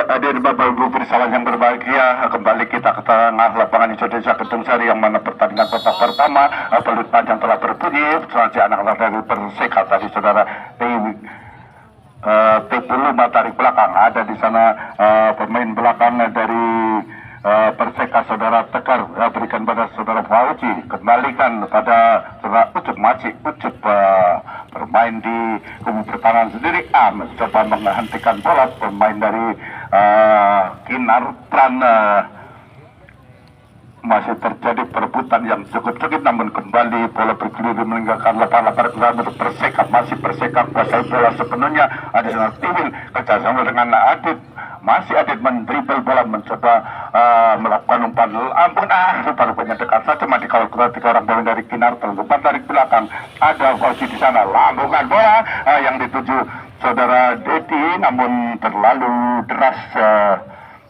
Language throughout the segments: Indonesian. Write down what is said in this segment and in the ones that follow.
Hadirin Bapak Ibu pesawat yang berbahagia, kembali kita ke tengah lapangan hijau Desa Kedung Sari yang mana pertandingan babak pertama peluit panjang telah berbunyi. Selanjutnya anak-anak dari Perseka tadi saudara T10 tarik belakang, ada di sana pemain belakang dari Perseka saudara Tegar, berikan pada saudara Fauzi, kembalikan pada saudara Ucup, masih Ucup bermain di kubu pertahanan sendiri, mencoba menghentikan bola pemain dari Kinartran. Masih terjadi perebutan yang cukup sengit, namun kembali bola bergulir meninggalkan lapangan untuk Perseka. Masih Perseka kuasai bola sepenuhnya, ada sana Tiwil kerjasama dengan Adit. Masih Adit mendribel bola, mencoba melakukan umpan, rupanya dekat saja mati kalau tiga orang pemain dari Kinartran. Umpan dari belakang, ada Fauzi di sana, lambungkan bola yang dituju saudara Dedi, namun terlalu deras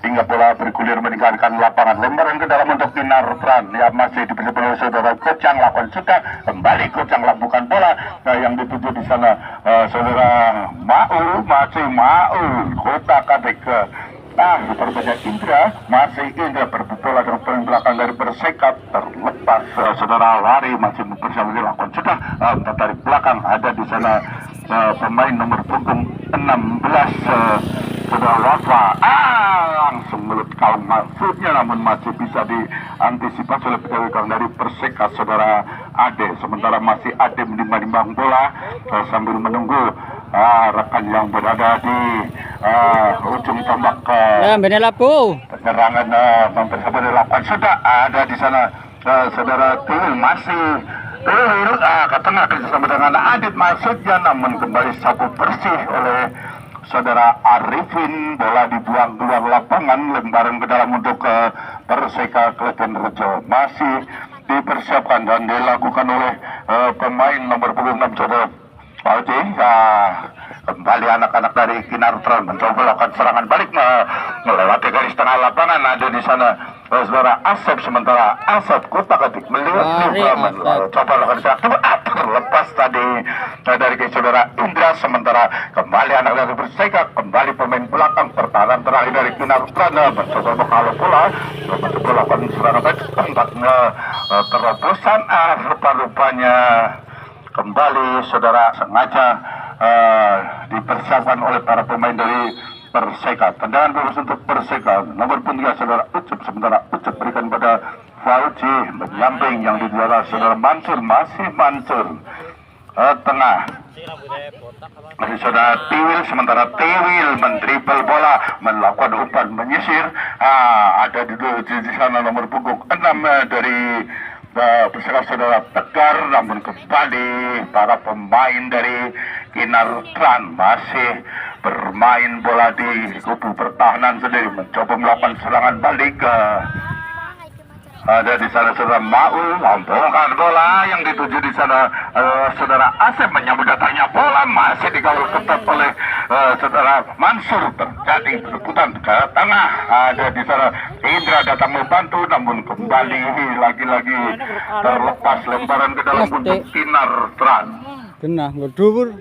hingga bola bergulir meninggalkan lapangan. Lemparan ke dalam untuk Kinartran, ya masih diberi oleh saudara Gocang, lakukan sudah kembali Gocang lakukan bola yang dituju di sana saudara Maul, masih Maul kota kadek diperbanyak Indra, masih Indra berbola dengan pemain belakang dari Perseka terlepas. Saudara Lari masih mempersiapkan lakukan sudah dari belakang, ada di sana pemain nomor punggung 16 saudara Wafa, langsung melut kaum maksudnya, namun masih bisa diantisipasi oleh penyerang dari Perseka saudara Ade. Sementara masih Ade menimbang bola sambil menunggu rekan yang berada di ujung tombak penyerangan mempersiapkan lakukan sudah, ada di sana saudara Tiwil, masih Tiwil ke tengah kerjasama dengan Adit maksudnya, namun kembali sapu bersih oleh saudara Arifin. Bola dibuang keluar lapangan, lemparan ke dalam untuk Perseka Kleten Rejo. Masih dipersiapkan dan dilakukan oleh pemain nomor 26 saudara Fauzi. Kembali anak-anak dari Kinartran mencoba melakukan serangan balik melewati garis tengah lapangan, ada di sana saudara Asep. Sementara Asep kota ketik melihat coba lakukan serangan terlepas tadi dari saudara Indra. Sementara kembali anak dari Perseka, kembali pemain belakang pertahanan terakhir dari Kinartran mencoba kalau bola mencoba melakukan serangan balik, tempatnya terobosan rupa-rupanya kembali saudara sengaja dipersiapkan oleh para pemain dari Perseka. Tendangan bebas untuk Perseka nomor 3 saudara Ucup. Sementara Ucup berikan pada Fauzi, menyamping yang dijuara saudara Mansur, masih Mansur tengah masih saudara Tiwil. Sementara Tiwil mendribel bola, melakukan umpan menyisir, ada di sana nomor punggung 6 dari Perseka saudara Tegar, namun kembali para pemain dari Kinartran masih bermain bola di kubu pertahanan sendiri, mencoba melakukan serangan balik. Ada di sana saudara Maul, lambungkan bola yang dituju di sana saudara Asep, menyambut datangnya bola, masih dikawal ketat oleh saudara Mansur. Terjadi perebutan ke tengah, ada di sana Indra datang membantu, namun kembali lagi-lagi terlepas lemparan ke dalam untuk Kinartran. Kena ngedubur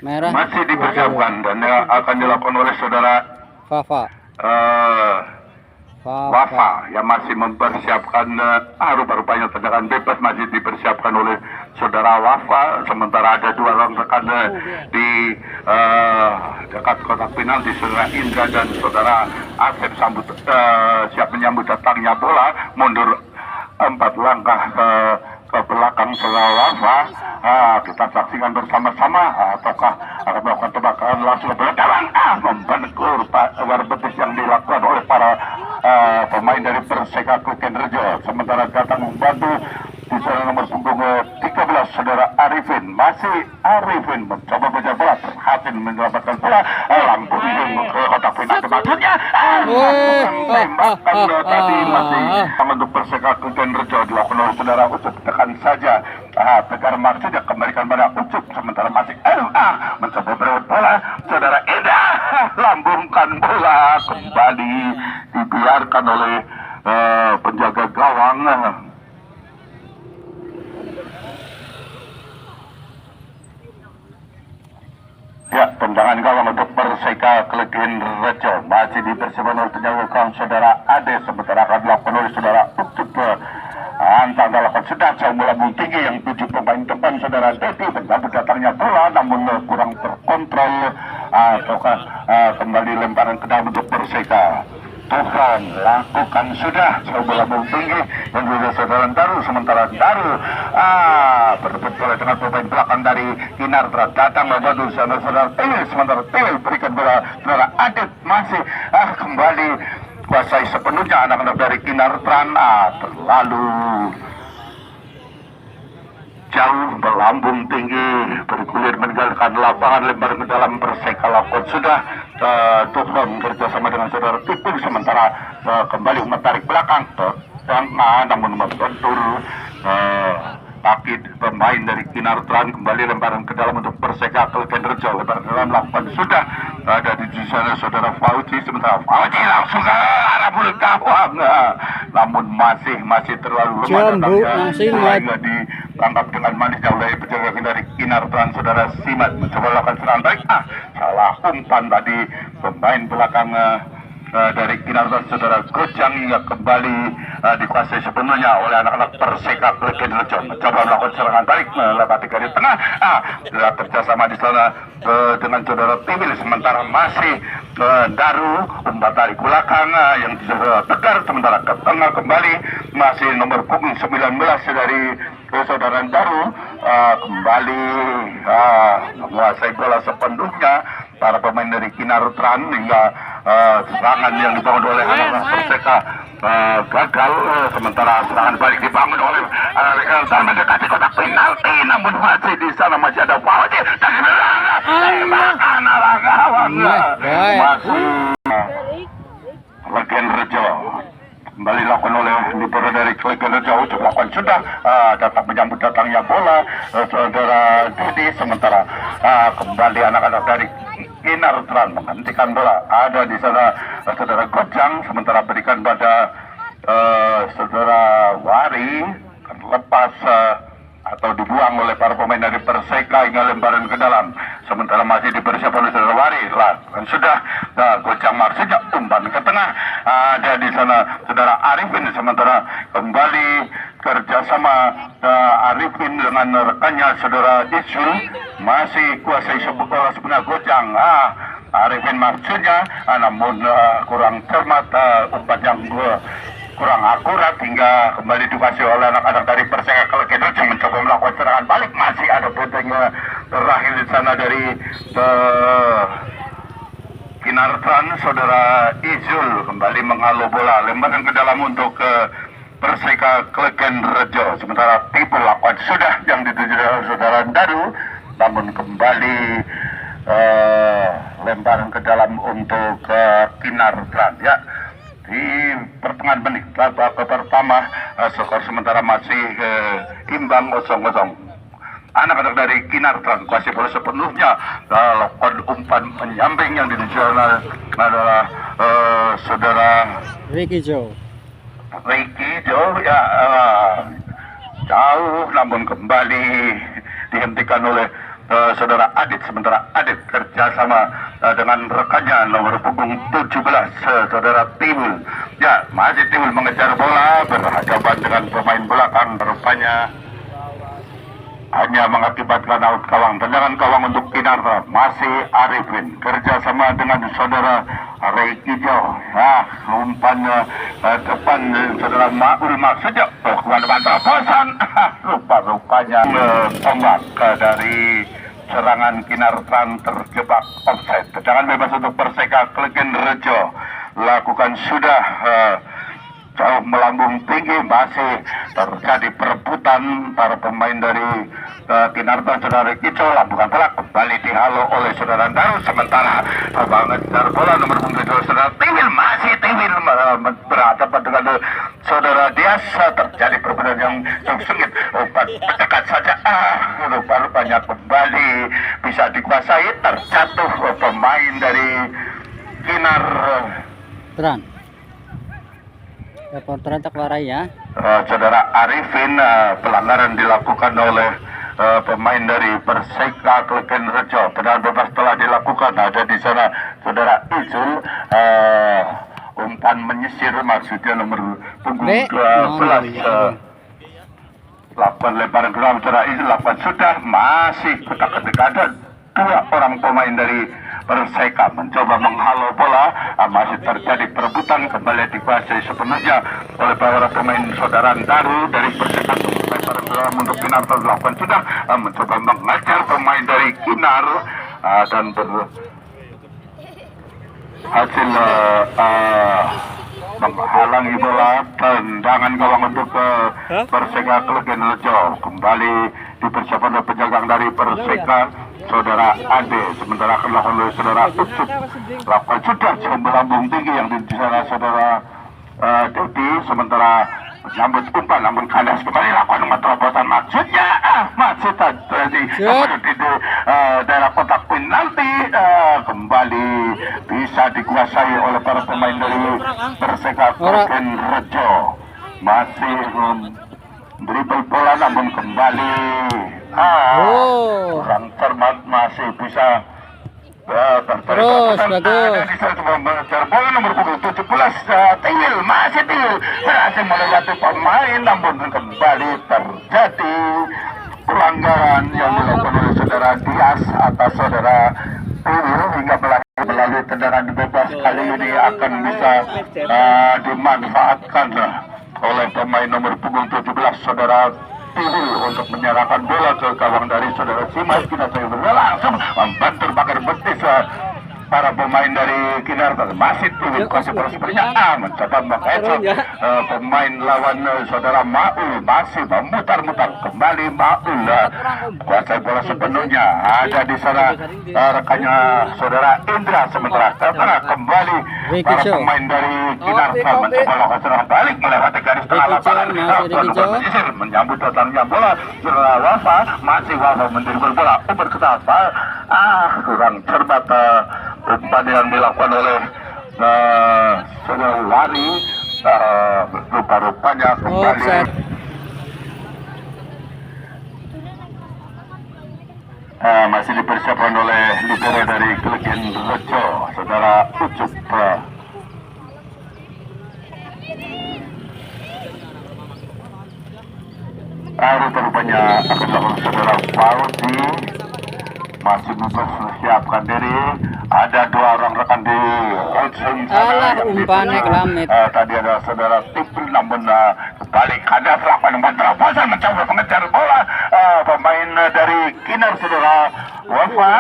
merah masih dipersiapkan dan akan dilakukan oleh saudara Wafa yang masih mempersiapkan rupa-rupanya tendangan bebas masih dipersiapkan oleh saudara Wafa. Sementara ada dua orang rekan di dekat kotak penalti, saudara Indra dan saudara Asep siap menyambut datangnya bola, mundur 4 langkah ke belakang saudara Wafa. Kita saksikan bersama-sama, ataukah akan melakukan tebakan langsung ke belakang, membentur betis yang dilakukan oleh para pemain dari Perseka Kleten Rejo. Sementara datang membantu di sana nomor punggung 13 saudara Arifin, masih Arifin mencoba baca bola, berhasil menyelamatkan bola, langsung ke kotak penalti maksudnya tembakan tadi masih untuk Perseka Kleten Rejo dilakukan oleh saudara Ucup. Tekan saja Tegar maksudnya kembalikan pada Ucup. Sementara masih mencoba berebut bola, saudara Eda lambungkan bola, kembali dibiarkan oleh penjaga gawang. Ya, tendangan gawang untuk Perseka Klegen Rejo masih dibersihkan oleh penjaga saudara Ade, sementara akan dilakukan oleh saudara Utup antang dilakukan sudah jauh melambung tinggi yang 7 pemain depan saudara Dedi menyambut datangnya bola namun kurang terkontrol ataukah kembali lemparan ke dalam untuk Perseka. Tuhan lakukan sudah jauh melambung tinggi yang juga saudara Daru, sementara Daru berebut bola dengan pemain belakang dari Kinartra datang membantu saudara Tewil, sementara Tewil berikan bola saudara Adit masih kembali kuasai sepenuhnya anak-anak dari Kinartra terlalu jauh melambung tinggi bergulir meninggalkan lapangan lebar ke dalam Perseka lakukan sudah Tuhan kerjasama dengan saudara Tipul, sementara kembali menarik belakang namun membentur kaki pemain dari Kinartran kembali lemparan ke dalam untuk Perseka Klegen Rejo lebar ke dalam lakukan sudah ada di sana saudara Fauci, sementara Fauci langsung ke arah mulut gawang namun masih terlalu lemah sehingga ditangkap dengan manisnya oleh penjaga dari Kinartran saudara Simat mencoba lakukan serangan balik salah umpan tadi pemain belakang dari Kinartran saudara Gojang hingga kembali dikuasai sepenuhnya oleh anak-anak Perseka Klegen Rejo mencoba melakukan serangan balik melewati garis tengah kerjasama di sana dengan saudara Timil, sementara masih Daru umpan tarik belakang yang tegar, sementara ke tengah kembali masih nomor punggung 19 dari saudara Daru kembali menguasai bola sepenuhnya para pemain dari Kinartran hingga serangan yang dibangun oleh anak-anak Perseka gagal, sementara serangan balik dibangun oleh Kinartran mendekati kotak penalti namun masih di sana masih ada Fauci dari belakang tembakan arah gawang masih Klegen Rejo kembali dilakukan oleh libero dari Klegen Rejo untuk melakukan sudah datang menyambut datangnya bola saudara Dedi, sementara kembali anak-anak dari Kinartran menghentikan bola ada di sana saudara Gojang, sementara berikan pada saudara Wari lepas atau dibuang oleh para pemain dari Perseka hingga lemparan ke dalam, sementara masih dipersiapkan oleh saudara Wari kan sudah Gojang maksudnya umpan ke tengah ada di sana saudara Arifin, sementara kembali kerjasama Arifin dengan rekannya saudara Isul masih kuasai sebenarnya Gojang Arifin maksudnya namun kurang cermat umpan yang kurang akurat hingga kembali dikuasai oleh anak-anak dari Perseka Klegen Rejo mencoba melakukan serangan balik masih ada putarnya terakhir di sana dari Kinartran saudara Izul kembali menghalau bola lembaran ke dalam untuk Perseka Klegen Rejo, sementara Tipul lakukan sudah yang dituju oleh saudara Daru namun kembali lemparan ke dalam untuk Kinartran di pertengahan menit babak pertama skor sementara masih imbang 0-0. Anak-anak dari Kinartran kuasai bola sepenuhnya lakukan umpan menyamping yang dituju adalah saudara Ricky Joe jauh namun kembali dihentikan oleh saudara Adit, sementara Adit kerjasama dengan rekannya nomor punggung 17 saudara Timul masih Timul mengejar bola berhadapan dengan pemain belakang, rupanya hanya mengakibatkan out gawang. Tendangan gawang untuk Kinartran masih Arifin kerjasama dengan saudara Reikijo umpan depan saudara Maul maksudnya depan terobosan rupa-rupanya tombak dari serangan Kinartran terjebak offside. Tendangan bebas untuk Perseka Klegen Rejo lakukan sudah jauh melambung tinggi, masih terjadi perebutan para pemain dari Kinartran saudara Kico lambungan telak kembali dihalau oleh saudara Daru, sementara banget bola nomor punggung saudara Timil masih berhadapan dengan saudara Dias, terjadi perebutan yang sengit dekat saja rupanya kembali bisa dikuasai, terjatuh pemain dari Kinartran. Reporter tak warai ya. Saudara Arifin pelanggaran dilakukan oleh pemain dari Perseka Kleken Rejo. Tendangan bebas telah dilakukan. Ada di sana saudara Izul. Umpan menyisir maksudnya nomor punggung 12. Lakukan lebaran ke dalam saudara Izul. Lakukan sudah masih ketika ada dua orang pemain dari Perseka mencoba menghalau bola. Masih terjadi perebutan, kembali dikuasai sepenuhnya oleh para pemain saudara Daru dari Perseka. Untuk Kinar dilakukan sudah mencoba mengejar pemain dari Kinar dan berhasil menghalangi bola. Tendangan gawang untuk Perseka Klegen Rejo. Kembali dipersiapkan oleh penjagaan dari Perseka saudara Ade, sementara akan dilakukan oleh saudara Ucup. Lakukan sudah melambung tinggi yang di sana saudara Dedi, sementara menyambut umpan namun kandas kembali lakukan dengan terobosan maksudnya masih terjadi di daerah kotak penalti. Kembali bisa dikuasai oleh para pemain dari Perseka Klegen Rejo. Masih dribble bola namun kembali kurang cermat, masih bisa terus bagus. bola nomor punggung 17 Tingil, masih Tingil berhasil melewati pemain namun kembali terjadi pelanggaran yang dilakukan oleh saudara Dias atas saudara Tingil hingga melalui tendangan bebas. Kali ini akan bisa dimanfaatkan oleh pemain nomor punggung 17 saudara Tingil untuk menyerahkan bola ke gawang dari saudara Simas. Kita langsung membantu bakar betis para pemain dari Kinar. Masih Tingil kuasa sepertinya mencoba mengecoh pemain lawan saudara Maul. Masih memutar-mutar kembali Maul kuasai bola sepenuhnya. Ada di sana rekannya saudara Indra, sementara kembali para pemain dari Kinar mencoba melakukan serangan balik melewati garis tengah lapangan. Menyambut datangnya bola saudara Wafa, masih Wafa mendribble bola umpan ke atas. Kurang cermat umpan yang dilakukan oleh saudara Wari. Rupa-rupanya kembali masih dipersiapkan oleh libero dari Klegen Rejo saudara Ucup. Rupa-rupanya akan dilakukan saudara Fauzi. Masih mempersiapkan diri. Ada dua orang rekan di ujung sana yang umpannya kelamit. Tadi ada saudara Tipil namun kembali ada melakukan umpan terobosan mencoba mengejar bola pemain dari Kinar saudara Wafa,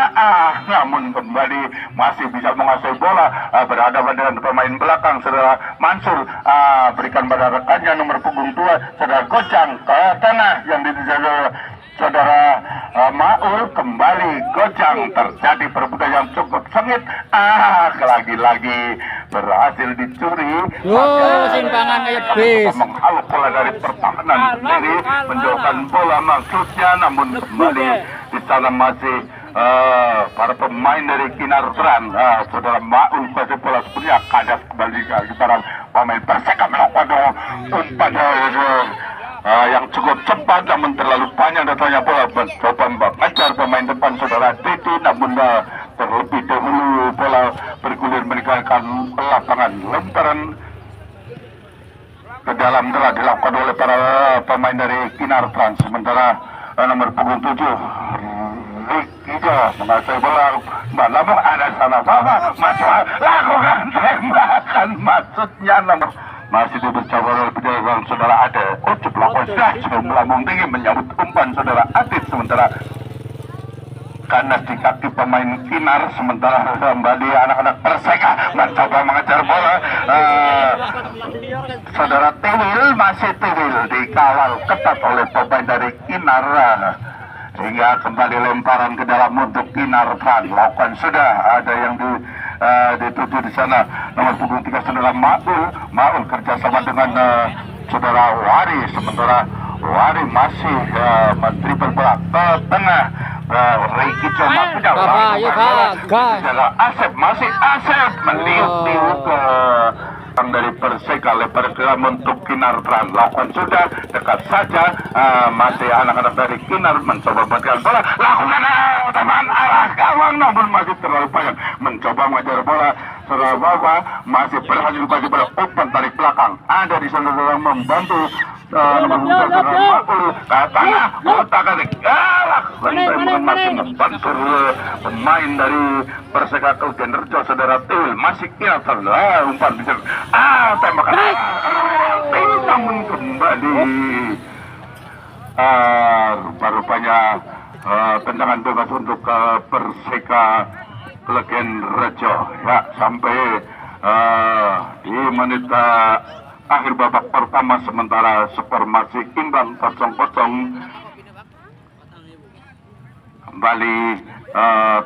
namun kembali masih bisa menguasai bola berhadapan dengan pemain belakang saudara Mansur. Berikan pada rekannya nomor punggung 2 saudara Gojang ke tengah yang dijaga saudara Maul. Kembali Gojang, terjadi perebutan yang cukup sengit. Lagi-lagi berhasil dicuri. Simpangan kayak bis. Menghalau bola dari pertahanan sendiri, menjauhkan bola maksudnya, namun kembali di sana masih para pemain dari Kinar Tran. Saudara Maul kuasai bola sebenarnya kandas kembali ke para pemain Perseka melakukan umpan yang cukup cepat namun terlalu panjang datanya bola. Mencoba mengejar pemain depan saudara Titi namun terlebih dahulu bola bergulir meninggalkan lapangan. Lemparan ke dalam telah dilakukan oleh para pemain dari Kinar Trans. Sementara nomor punggung 7 Rikijo menguasai bola. Namun ada salah lakukan tembakan maksudnya nomor masih dipercoba oleh penjagaan saudara Ade. Ucup lakukan sudah melambung tinggi menyambut umpan saudara Adit. Sementara kandas di kaki pemain Kinar. Sementara kembali anak-anak Perseka mencoba mengejar bola. Saudara Tiwil, masih Tiwil dikawal ketat oleh pemain dari Kinar hingga kembali lemparan ke dalam untuk Kinar Tran. Lakukan sudah ada yang dituju di sana nomor punggung 3 saudara Maul kerjasama dengan saudara Wari. Sementara Wari masih mendribble bola ke tengah. Ricky coba Asep Asep masih Asep meniup-niup ke dari Perseka lebar untuk Kinar Tran lakukan sudah dekat saja masih anak-anak dari Kinar mencoba memberikan bola lakukan teman arah gawang namun masih terlalu panjang mencoba mengejar bola Surabaya masih berhasil bagi bola umpan tarik belakang ada di sana yang membantu katanya otak adik galak masih membantu pemain dari Perseka Kelgen Rejo saudara Tiwil masih Kinar Tran umpan bisa tembakan namun kembali rupa-rupanya tendangan bebas untuk Perseka Kelgen Rejo ya sampai di menit akhir babak pertama sementara skor masih imbang 0-0 kembali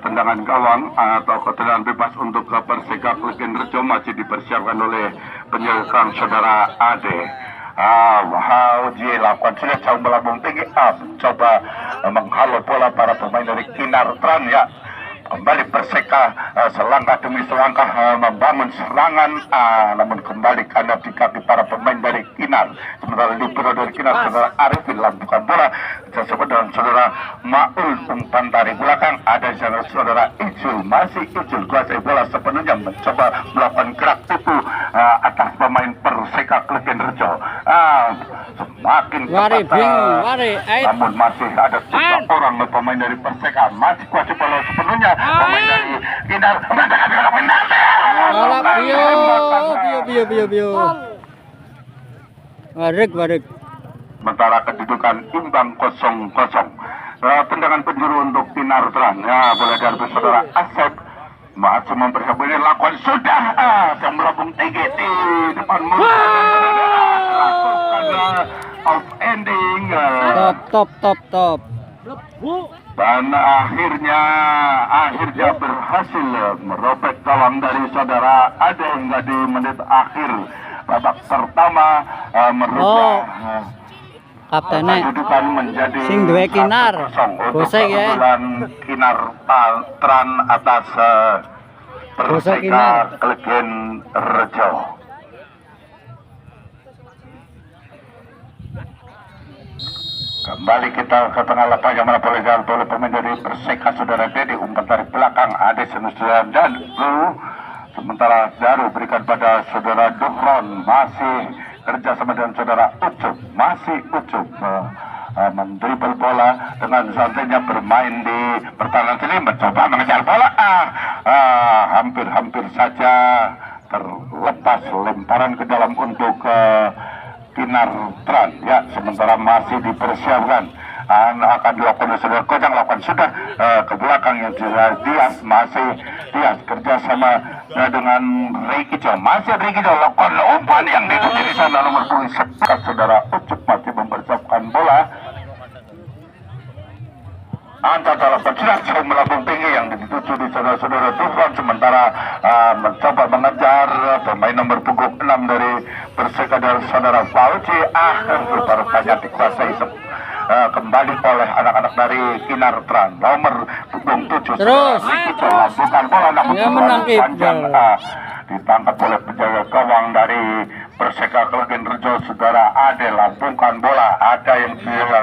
tendangan gawang atau tendangan bebas untuk Perseka Kelgen Rejo masih dipersiapkan oleh penyerang saudara Ade. Dia lakukan sudah jauh melambung tinggi coba menghalau bola para pemain dari Kinar Tran ya. Kembali Perseka selangkah demi selangkah membangun serangan namun kembali karena di kaki para pemain dari Kinar sementara libero dari Kinar saudara Arifin lampukan bola tersebut dengan saudara Maul umpan dari belakang ada saudara Ijul masih Ijul kuasai bola sepenuhnya mencoba melakukan gerak tutu atas pemain Perseka Kelgen Rejo semakin ketat namun masih ada 3 orang pemain dari Perseka masih kuasai bola sepenuhnya pemain dari Kinar Warik. Sementara kedudukan imbang 0-0. Tendangan penjuru untuk Kinar Tran ya boleh dari saudara Asep masih mempersiapkan ini lakukan sudah yang melambung tinggi di depan mulut off ending top dan akhirnya berhasil merobek gawang dari saudara Ade hingga di menit akhir babak pertama merubah kedudukan menjadi sing duwe Kinar Bosek ya Kinar Tran atas Perseka Kelgen Rejo. Kembali kita ke tengah lapangan mana boleh pemain dari Perseka saudara Dedi umpan dari belakang ada senusuan dan sementara Daru berikan pada saudara Duhron masih kerja sama dengan saudara Ucup masih Ucup mendribel bola dengan santainya bermain di pertahanan sini mencoba mengejar bola hampir saja terlepas lemparan ke dalam untuk Kinar Tran ya sementara masih dipersiapkan akan dilakukan saudara Kojang lakukan sudah ke belakang yang Dias masih Dias kerjasama dengan Rikijo masih Rikijo lakukan umpan yang dituju di sana nomor 10 saudara Ucup masih mempersiapkan bola antara sudah jauh melambung tinggi yang dituju di saudara Tufan sementara mencoba mengejar pemain nomor punggung 6 dari Perseka dari saudara Fauci baru saja dikuasai kembali oleh anak-anak dari Kinar Tran nomor punggung 7 terus bukan bola namun panjang ditangkap oleh penjaga gawang dari Perseka Kelgen Rejo saudara Ade lambungkan bola ada yang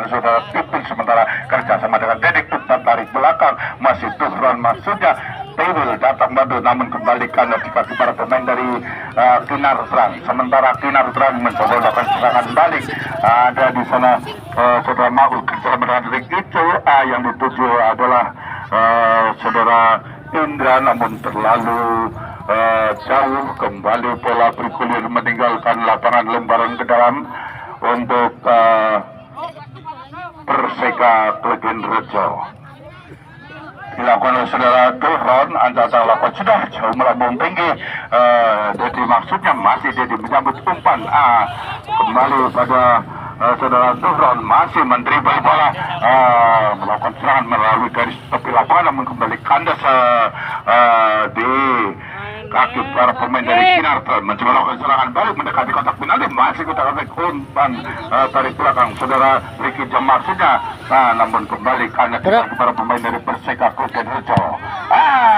saudara Tipin sementara kerjasama dengan Dedik umpan tarik belakang masih Tuhron maksudnya Tiwil datang bantu namun kembalikan di kaki para pemain dari Kinar Tran sementara Kinar Tran mencoba melakukan serangan balik ada di sana saudara Maul kerjasama dengan Dedik itu yang dituju adalah saudara Indra namun terlalu jauh kembali bola bergulir meninggalkan lapangan lembaran ke dalam untuk Perseka Kelgen Rejo dilakukan oleh saudara Tuhron antara lakukan sudah jauh melambung tinggi jadi maksudnya masih jadi menyambut umpan kembali pada saudara Tuhron masih mendribel bola melakukan serangan melalui garis tepi lapangan namun kembali kandas di kaki para pemain dari Kinar Tran mencoba melakukan serangan balik mendekati kotak penalti masih kotak umpan tarik belakang saudara Ricky Jamar sudah namun kembali kandas di kaki para pemain dari Perseka Kelgen Rejo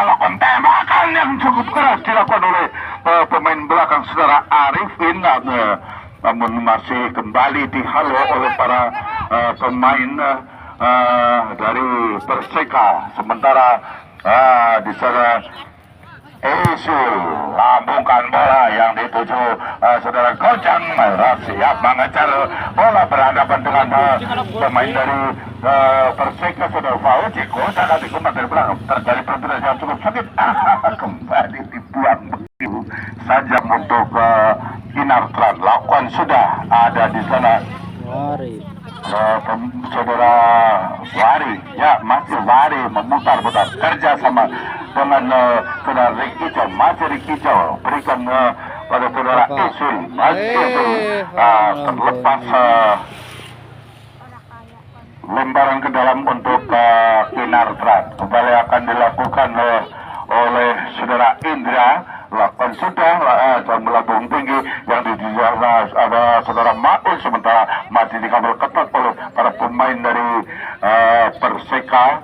lakukan tembakan yang cukup keras dilakukan oleh pemain belakang saudara Arifin, namun masih kembali dihalau oleh para pemain dari Perseka. Sementara di sana Isul lambungkan bola yang dituju saudara Gojang, siap mengejar bola berhadapan dengan pemain dari Perseka saudara Fauzi. Gojang nanti kembali dari belakang, terjadi pergerakan yang cukup sakit. Kembali dibuang begitu saja untuk Kinartran. Lakukan sudah ada di sana. Wari. Saudara Wari, ya masih Wari memutar-mutar kerja sama dengan saudara Rikijo, masih Rikijo berikan pada saudara Isul, masih terlepas lembaran ke dalam untuk Kinartran. Kembali akan dilakukan oleh saudara Indra. Lakukan sudah melambung tinggi yang dijaga ada saudara Maul, sementara masih dikawal ketat oleh para pemain dari Perseka.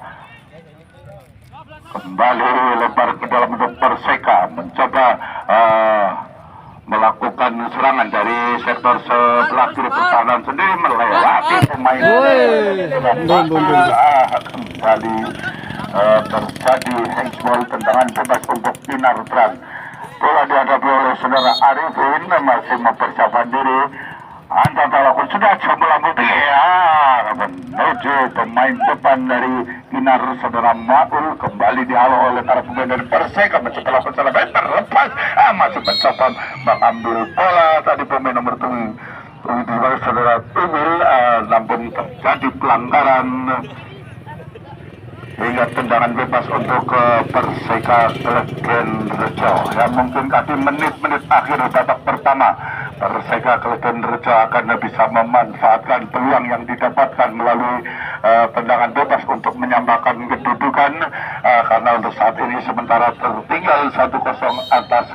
Kembali lebar ke dalam untuk Perseka mencoba melakukan serangan dari sektor sebelah kiri pertahanan sendiri melewati pemain. Kembali terjadi handsball, tendangan bebas untuk Kinartran. Bola dihadapi oleh saudara Arifin, masih mempersiapkan diri. Anda lakukan sudah coba lambuti menuju pemain depan dari Kinar saudara Maul. Kembali dihalau oleh para pemain dari Perseka, mencoba lakukan salah baik terlepas, masih mencoba mengambil bola tadi pemain nomor 7 saudara Tumil, namun terjadi pelanggaran hingga tendangan bebas untuk Perseka Klegen Rejo. Ya mungkin di menit-menit akhir babak pertama Perseka Klegen Rejo akan bisa memanfaatkan peluang yang didapatkan melalui tendangan bebas untuk menyamakan kedudukan, karena untuk saat ini sementara tertinggal 1-0 atas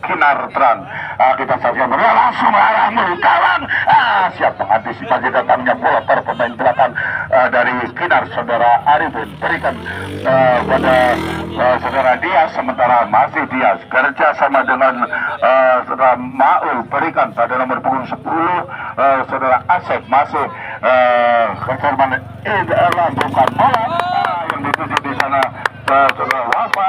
Kinartran. Kita saksikan langsung arah kawan, siap mengantisipasi datangnya bola para pemain belakang dari Kinar saudara Arifin, berikan pada saudara Dias, sementara masih Dias kerja sama dengan saudara Maul, berikan pada nomor punggung 10 saudara Asep, masih kerja mana lambungkan bola yang dituju di sana saudara Wafa.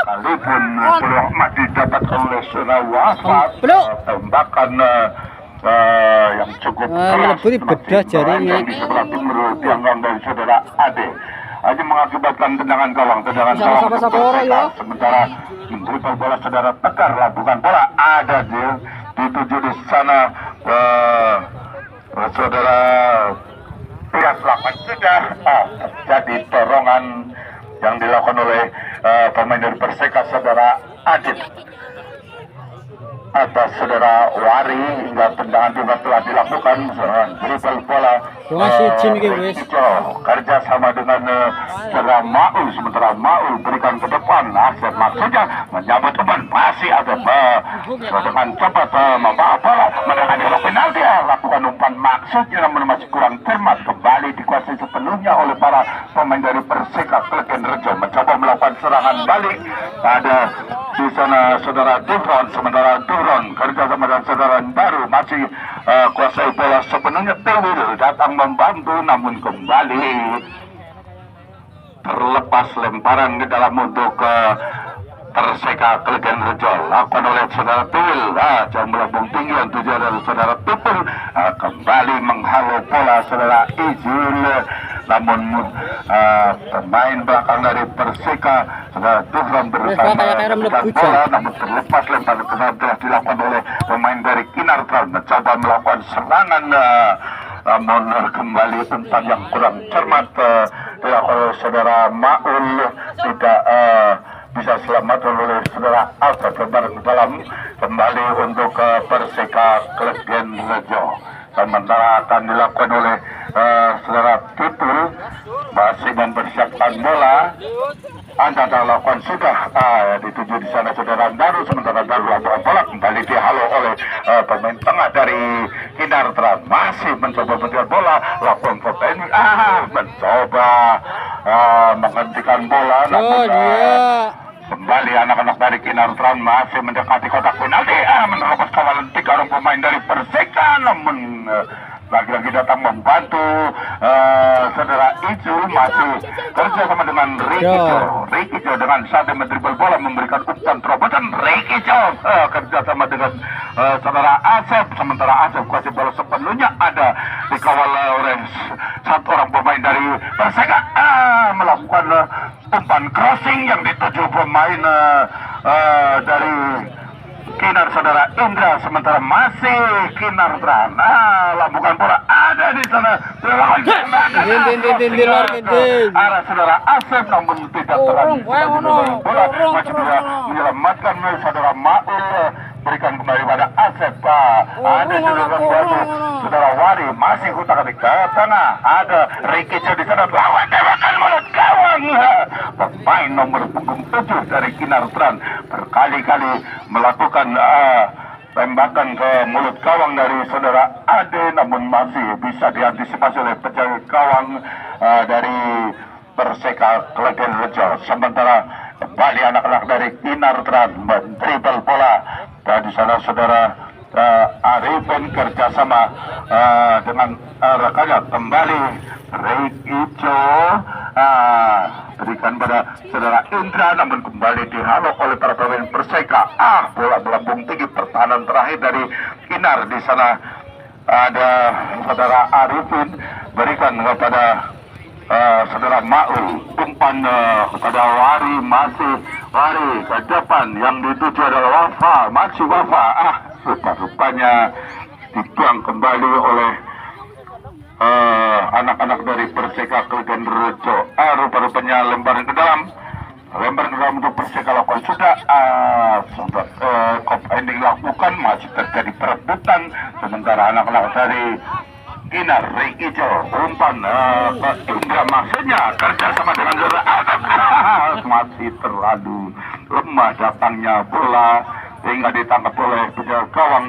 Sekalipun peluang didapatkan oleh saudara Wafa, tembakan yang cukup keras bedah jaringnya di sebelah timur tianggang dari saudara Ade hanya mengakibatkan tendangan gawang ya. Sementara menderita bola saudara Tegar, bukan bola ada dituju di sana saudara Tias. Lakukan sudah terjadi dorongan yang dilakukan oleh pemain dari Perseka saudara Adit atas saudara Wari, hingga tendangan juga telah dilakukan. Dribble bola kerja sama dengan saudara Maul, sementara Maul berikan ke depan. Asep maksudnya menyambut teman, masih ada dengan cepat membawa bola menangani penalti, lakukan umpan maksudnya namun masih kurang cermat. Kembali dikuasai sepenuhnya oleh para pemain dari Perseka Klegen Rejo, mencoba melakukan serangan balik. Ada di sana saudara Dufron, sementara Dufron kerja sama dengan saudara baru masih kuasai bola sepenuhnya. Tewil datang membantu, namun kembali terlepas lemparan ke dalam untuk Perseka Klegen Rejo, lakukan oleh saudara Tewil. Jauh melambung tinggi yang tujuan dari saudara Tupul, kembali menghalau bola saudara Izul, namun pemain belakang dari Perseka saudara Dufron bersama bola, namun terlepas lemparan telah dilakukan oleh pemain dari Kinartran, mencoba melakukan serangan, namun kembali umpan yang kurang cermat dilakukan oleh saudara Maul, tidak bisa selamat oleh saudara Alfred. Lebar ke dalam kembali untuk Perseka Klegen Rejo. Sementara akan dilakukan oleh saudara Titul, masih mempersiapkan bola. Anda lakukan sudah dituju di sana saudara Daru, sementara Daru lakukan bola kembali dihalau oleh pemain tengah dari Kinartran, masih mencoba mengejar bola, lakukan foto ini mencoba menghentikan bola. Oh dia. Kembali anak-anak dari Kinartran masih mendekati kotak penalti. Menerobos kawalan 3 orang pemain dari Perseka, namun lagi-lagi datang membantu. Saudara Icu masih kerja sama dengan Rikijo dengan satu mendribel bola memberikan umpan terobosan. Rikijo kerja sama dengan saudara Asep, sementara Asep kuasai bola sepenuhnya ada dikawal oleh satu orang pemain dari Perseka, melakukan umpan crossing yang dituju pemain dari Kinar saudara Indra, sementara masih Kinartran. Lambungan bola ada di sana. Arah saudara Asep namun tidak terlalu bola masih bisa menyelamatkan saudara Maul, berikan kembali pada Asep. Ada saudara Wari masih hutak ke tengah, ada Rikijo di sana, lawan tembakan mulut gawang. Pemain nomor punggung 7 dari Kinartran berkali-kali melakukan tembakan ke mulut gawang dari saudara Ade, namun masih bisa diantisipasi oleh penjaga gawang dari Perseka Klegen Rejo. Sementara kembali anak-anak dari Kinartran mendribel bola dan di sana saudara Arifin kerjasama dengan rekannya. Kembali Rikijo berikan pada saudara Indra, namun kembali dihalau oleh para pemain Perseka. Bola melambung tinggi, pertahanan terakhir dari Kinar. Di sana ada saudara Arifin berikan kepada saudara Maul, umpan kepada Wari, masih Wari ke depan, yang dituju adalah Wafa, masih Wafa. Rupanya dibuang kembali oleh anak-anak dari Perseka Klegen Rejo. Rupa-rupanya lemparan ke dalam untuk Perseka lakukan sudah kop ending lakukan, masih terjadi perebutan. Sementara anak-anak dari Kinar Rikijo umpan ke Indra, maksudnya kerjasama dengan saudara Asep. Masih terlalu lemah datangnya bola sehingga ditangkap oleh penjaga gawang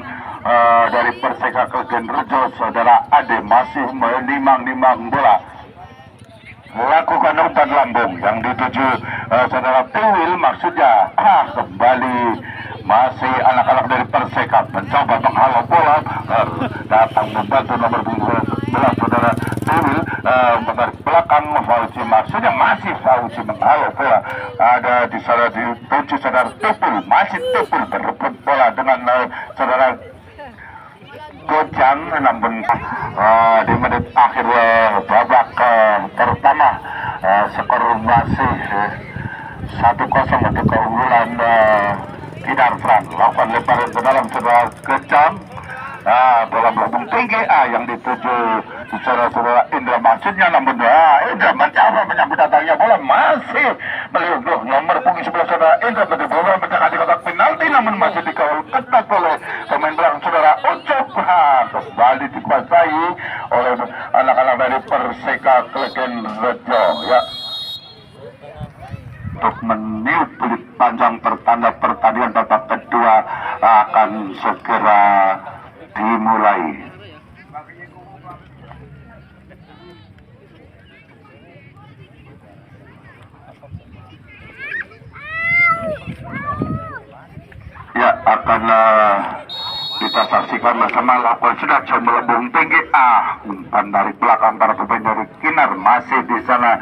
dari Perseka Klegen Rejo. Saudara Ade masih menimang-nimang bola, melakukan umpan lambung yang dituju saudara Tiwil, maksudnya kembali masih anak-anak dari Perseka mencoba menghalau bola, datang membantu nomor 11 saudara Tiwil dari belakang Fauzi, maksudnya masih Fauzi menghalau bola. Ada di sana dituju saudara Tupul, masih Tupul berebut bola dengan saudara Gojang, namun di menit akhir babak pertama skor masih 1-0 untuk keunggulan Kinartran. Lakukan lemparan ke dalam saudara Gojang, bola melambung tinggi yang dituju saudara Indra, maksudnya, namun Indra mencoba menyambut datangnya bola, masih meliuk nomor punggung 11 saudara Indra bola mendekati kotak penalti, namun masih dikawal ketat oleh pemain belakang saudara Ucup. Kembali dikuasai oleh anak-anak dari Perseka Klegen Rejo. Untuk meniup peluit panjang pertanda pertandingan babak kedua akan segera dimulai. Akan kita saksikan bersama, lakukan sudah coba melambung tinggi, umpan dari belakang para pemain dari Kinar, masih di sana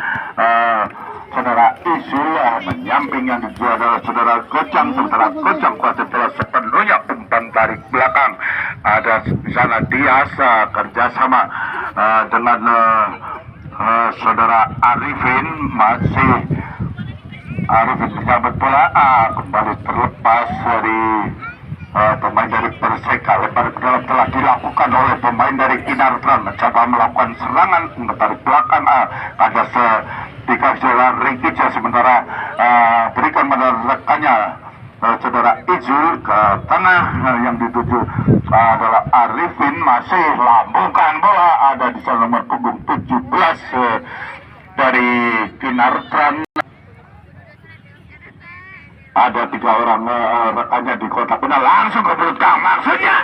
saudara Isul menyamping, yang dijual adalah saudara Gojang, sementara Gojang kuasa bola sepenuhnya, umpan tarik belakang. Ada di sana Dias kerjasama dengan saudara Arifin, masih Arifin menyambut bola, kembali terlepas dari pemain dari Perseka. Lemparan ke dalam telah dilakukan oleh pemain dari Kinartran, mencoba melakukan serangan tarik belakang. Ada dikasih saudara Rikijo, sementara berikan pada rekannya saudara Izul ke tengah, yang dituju adalah Arifin, masih lambungkan bola. Ada di sana nomor punggung 17 dari Kinartran. Ada 3 orang rekannya di kotak penal, langsung ke belakang, maksudnya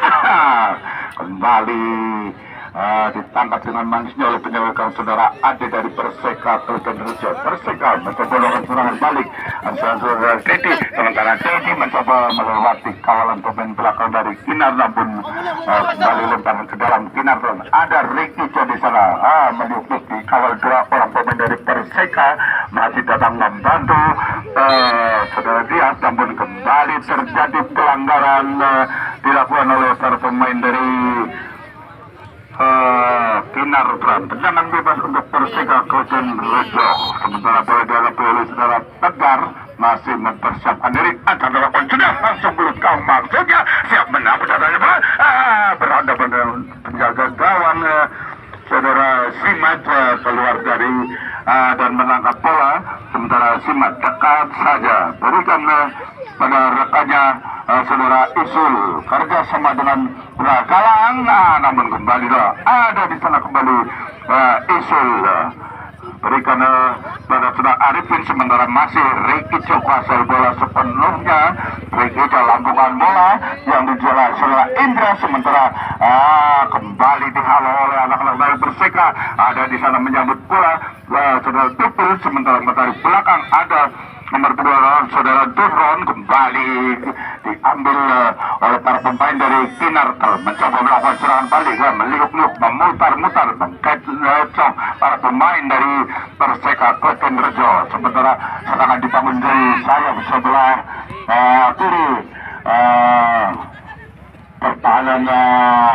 kembali ditangkap dengan manisnya oleh penyelenggaraan saudara Ade dari Perseka Keltenrejo. Perseka mencoba melakukan serangan balik. Saudara Teddy, sementara Teddy mencoba melewati kawalan pemain belakang dari Kinar, namun kembali lemparan ke dalam Kinar dan ada Ricky di sana. Menyusul di kawal dua orang pemain dari Perseka masih datang membantu saudara Dias, namun kembali terjadi pelanggaran dilakukan oleh para pemain dari Kinar. Tendangan bebas untuk Perseka Keltenrejo. Sementara bola diadap oleh saudara Tegar masih mempersiapkan diri. Akan dilakukan sudah langsung belut kau maksudnya siap menang saudara bola. Berhadapan dengan penjaga gawang saudara Simat keluar dari dan menangkap bola. Sementara Simat dekat saja berikan pada rekannya saudara Isul kerja sama dengan Galang, namun kembali ada di sana kembali Isul berikan pada saudara Arifin, sementara masih Ricky kuasai bola sepenuhnya. Ricky lambungan bola yang dijual saudara Indra, sementara kembali dihalau oleh anak-anak dari Perseka. Ada di sana menyambut bola saudara Tupul, sementara dari belakang ada nomor 2 saudara Durron, kembali diambil oleh para pemain dari Kinar. Mencoba melakukan serangan balik, meliuk-liuk, memutar-mutar, mengkecoh para pemain dari Perseka Keltenrejo. Sementara serangan dibangun dari sayap sebelah kiri. Pertahanan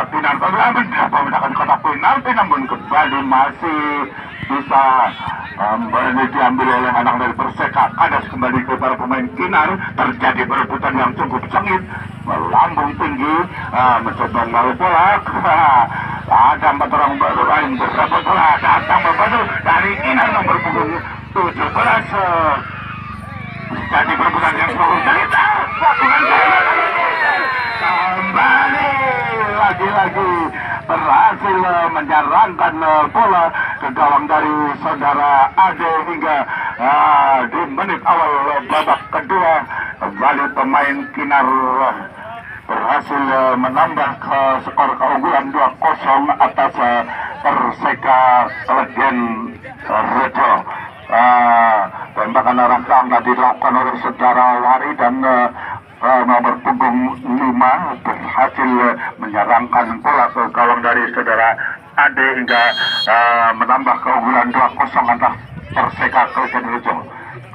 Kinar mendapatkan kotak penalti, namun kembali masih bisa diambil oleh anak dari Perseka. Kadas kembali ke para pemain Kinar. Terjadi perebutan yang cukup sengit, melambung tinggi, mencoba menaruh bola. Ada 4 orang baru lain beberapa bola datang membantu dari Kinar nomor punggung 17. Jadi perebutan yang cukup sengit. Kembali lagi-lagi berhasil menjarangkan bola ke gawang dari saudara Ade hingga di menit awal babak kedua. Kembali pemain Kinar berhasil menambah ke skor keunggulan 2-0 atas Perseka Keltenrejo. Tembakan arah belakang tadi dilakukan oleh saudara Wari dan nomor punggung 5 berhasil menyerangkan bola ke gawang dari saudara Ade hingga menambah keunggulan 2-0 atas Perseka Keltenrejo.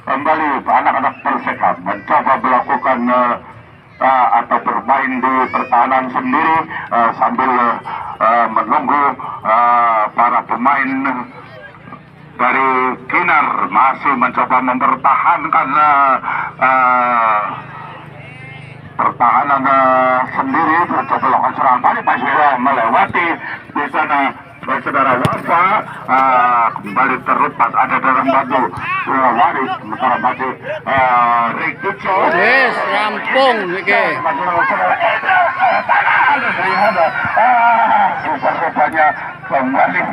Kembali anak-anak Perseka mencoba melakukan atau bermain di pertahanan sendiri sambil menunggu para pemain dari Kinar masih mencoba mempertahankan pertahanan sendiri. Mencoba melakukan serangan balik, masih melewati di sana saudara Wafa. Kembali terlepas ada dalam batu Waris, sementara masih Rikico. Yes, rampung Niki. Rupanya kembali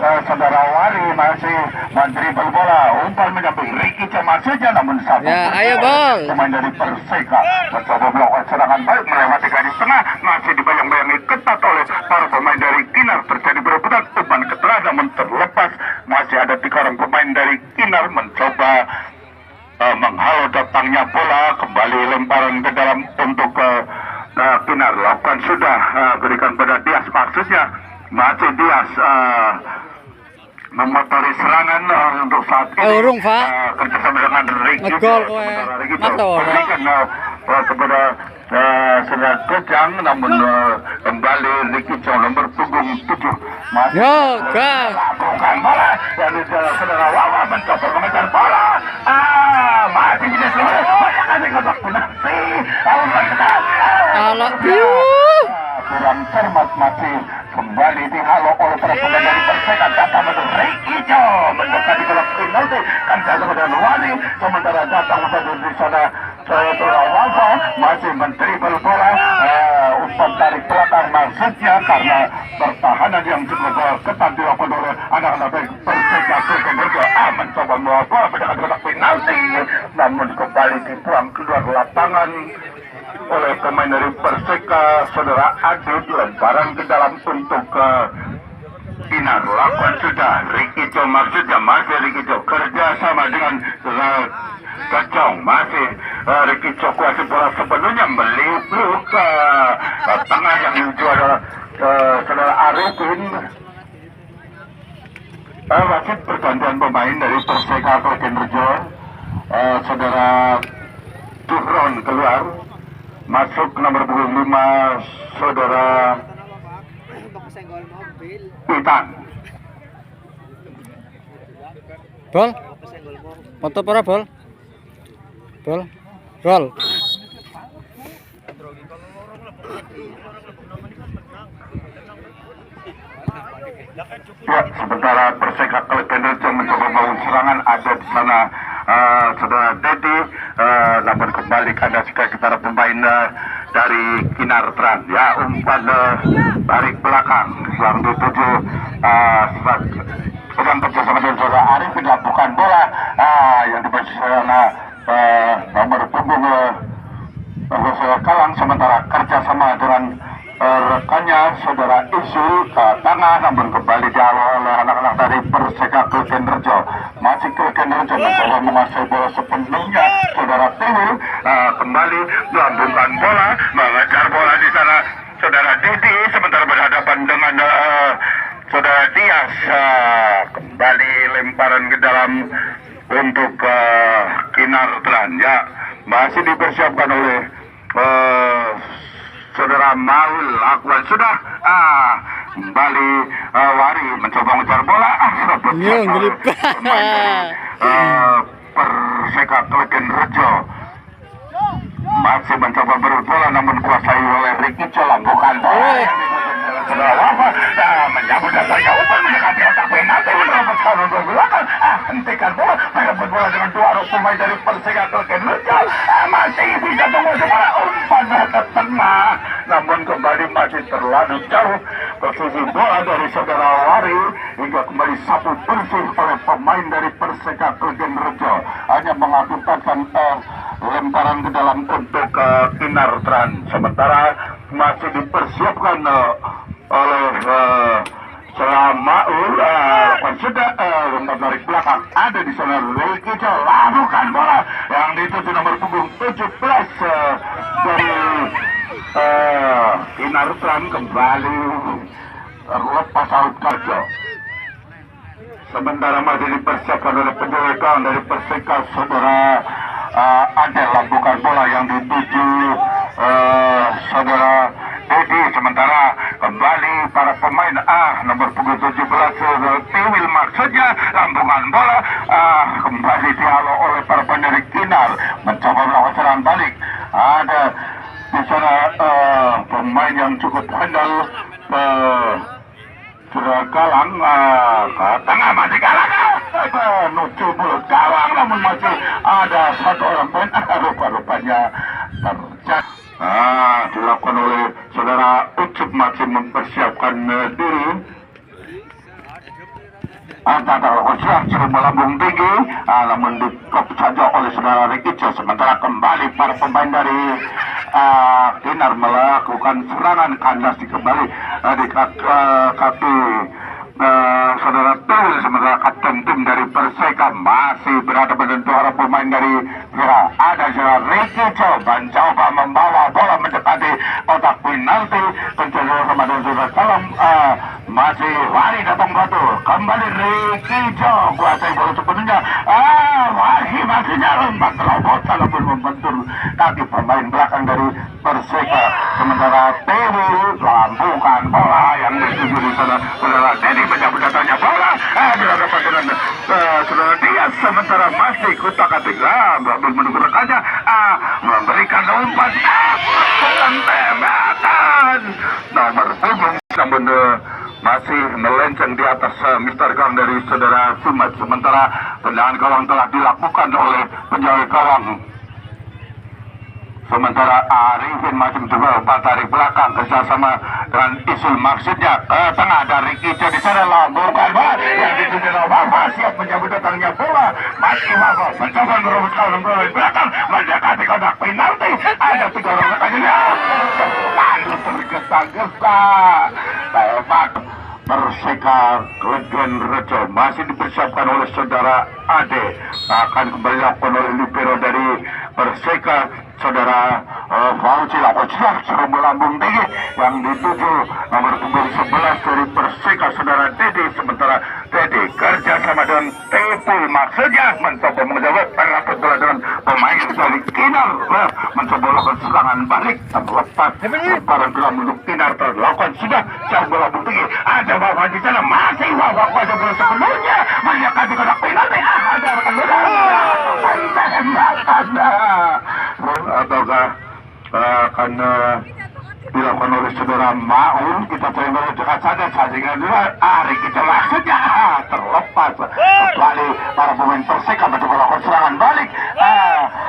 saudara Wari masih mendribel bola, umpan menyampai Ricky maksudnya, namun satu ayo bang, pemain dari Perseka mencoba melakukan serangan balik melewati garis tengah, masih dibayang-bayangi ketat oleh para pemain dari Kinar. Terjadi berebutan, umpan ke tengah namun terlepas. Masih ada 3 orang pemain dari Kinar mencoba menghalau datangnya bola. Kembali lemparan ke dalam untuk Kinar. Lakukan sudah berikan pada Dias, maksudnya masih Dias memotori serangan untuk saat ini. Urung Pak, kerjasama dengan Ricky. ngegol kowe. Matur. Berikan kepada saudara Kejang, namun kembali Ricky nomor punggung 7 masih bukan bola dari saudara Wawa mencoba mengejar bola. Masih tidak selesai. Banyak kali kotak penalti. Alah, kurang cermat, masih kembali dihalau oleh para pemain dari Perseka. Datang untuk Ricky mendekati kotak penalti, kan saya dengan Wani. Sementara datang di sana saudara Wafa masih mentribel bola, umpan tarik belakang maksudnya, karena pertahanan yang cukup ketat dilakukan oleh anak-anak Perseka Keltenrejo. Mencoba membawa bola mendekat kotak penalti, namun kembali dibuang keluar lapangan oleh pemain dari Perseka saudara Adit. Lemparan ke dalam untuk lakukan sudah. Ricky Jo maksudnya masih Ricky Jo kerja sama dengan Kacong masih Ricky Jo kuasai bola sepenuhnya melipuk ke tengah yang dijual saudara Arifin. Wasit pergantian pemain dari Perseka Klekenrejo. Saudara Tuhron keluar, masuk nomor 25 saudara Pitan. Bol. Foto para bol. Bol. Roll. Ya, sementara Perseka Klekenrejo mencoba bangun serangan ada di sana saudara Dedi, namun kembali kandas ke para pemain dari Kinar Tran. Ya, umpan tarik belakang yang dituju sedang kerjasama dengan saudara Arif dilakukan bola yang dibaca sana nomor punggung Kalang, sementara kerjasama dengan rekannya saudara Isul ke tengah, namun kembali dihalau oleh anak-anak dari Perseka Klekenrejo. Masih Klekenrejo mencoba menguasai bola sepenuhnya. Saudara Tiwil kembali melambungkan bola, mengejar bola di sana saudara Didi, sementara berhadapan dengan saudara Dias. Kembali lemparan ke dalam untuk Kinar Tran. Ya, masih dipersiapkan oleh saudara Maul Akwan sudah kembali Wari mencoba mengejar bola Perseka Klekenrejo masih mencoba berebut bola namun kuasai oleh Ricky Colam, bukan bola menyambut datangnya umpan mendekati otak penalti, meneroboskan untuk belakang hentikan bola, merebut bola dengan dua orang pemain dari Perseka Klekenrejo masih bisa menguasai bola, umpan ke tengah namun kembali masih terlalu jauh posisi bola dari saudara Wari hingga kembali sapu bersih oleh pemain dari Perseka Klekenrejo, hanya mengakibatkan lemparan ke dalam untuk Kinar Tran. Sementara masih dipersiapkan oleh Selamaul sudah lempar dari belakang ada di sana Ricky Jo, lakukan bola yang dituju nomor punggung 17 dari Kinar Tran, kembali terlepas out Karjo. Sementara masih dipersiapkan oleh penjaga gawang dari Perseka saudara Adel, lakukan bola yang dituju saudara Dedi, sementara kembali para pemain nomor punggung 17 Tiwil maksudnya lambungan bola kembali dihalau oleh para pemain dari Kinar mencoba melakukan serangan balik. Ada di sana pemain yang cukup handal sudah Galang ke tengah, masih Galang menuju mulut gawang, namun masih ada satu orang pemain rupa-rupanya terjadi. Dilakukan oleh saudara Ucup masih mempersiapkan diri. Antara serang melambung tinggi, namun dikop saja oleh saudara Ricky Jo. Sementara kembali para pemain dari Kinar melakukan serangan kandas kembali di kaki saudara Tiwil, sementara kapten tim dari Perseka masih berada pada dua pemain dari Vira. Ada saudara Ricky Jo mencoba membawa bola mendekati kotak penalti, pencoba sama dengan saudara Salam masih Wari datang batu, kembali Ricky Jo kuasai bola sepenuhnya, masihnya lompat terobos walaupun membentur kaki pemain belakang dari Perseka. Sementara Tiwil lambungkan bola yang dituju di sana saudara Dedi, menyambut datangnya bola berhadapan dengan saudara Dias, sementara masih kutak-atik menunggu rekannya memberikan umpan tembakan nomor punggung, namun masih melenceng di atas Mister Gawang dari saudara Sumat. Sementara tendangan gawang telah dilakukan oleh penjaga gawang. Sementara Arifin masih mencoba umpan dari belakang kerjasama dengan Isul maksudnya ke tengah, ada Ricky Jo di sana, lambungkan bola yang dituju Wafa, siap menyambut datangnya bola, masih Wafa mencoba meroboskan bola di belakang mendekati kotak penalti, ada tiga orang rekannya lalu tergesa-gesa tembak Perseka Klegen Rejo masih dipersiapkan oleh saudara Ade, akan kembali dilakukan oleh libero dari Perseka saudara Fauzi sudah melambung tinggi yang dituju nomor punggung 11 dari Perseka saudara Dedi, sementara Dedi kerja sama dengan Tepul maksudnya mencoba menjawab perlakuan bola dengan pemain dari Kinar mencoba melakukan serangan balik terlepas barang gelam untuk Kinar terlakukan sudah jauh melambung tinggi, ada Wawa di sana masih Wawa pada bola sebelumnya menyakan di kotak penalti, ada rekan bola ataukah akan dilakukan oleh saudara Maul. Kita terima dekat saja sehingga dua hari kita maksudnya terlepas kembali para pemain Perseka mencoba melakukan serangan balik,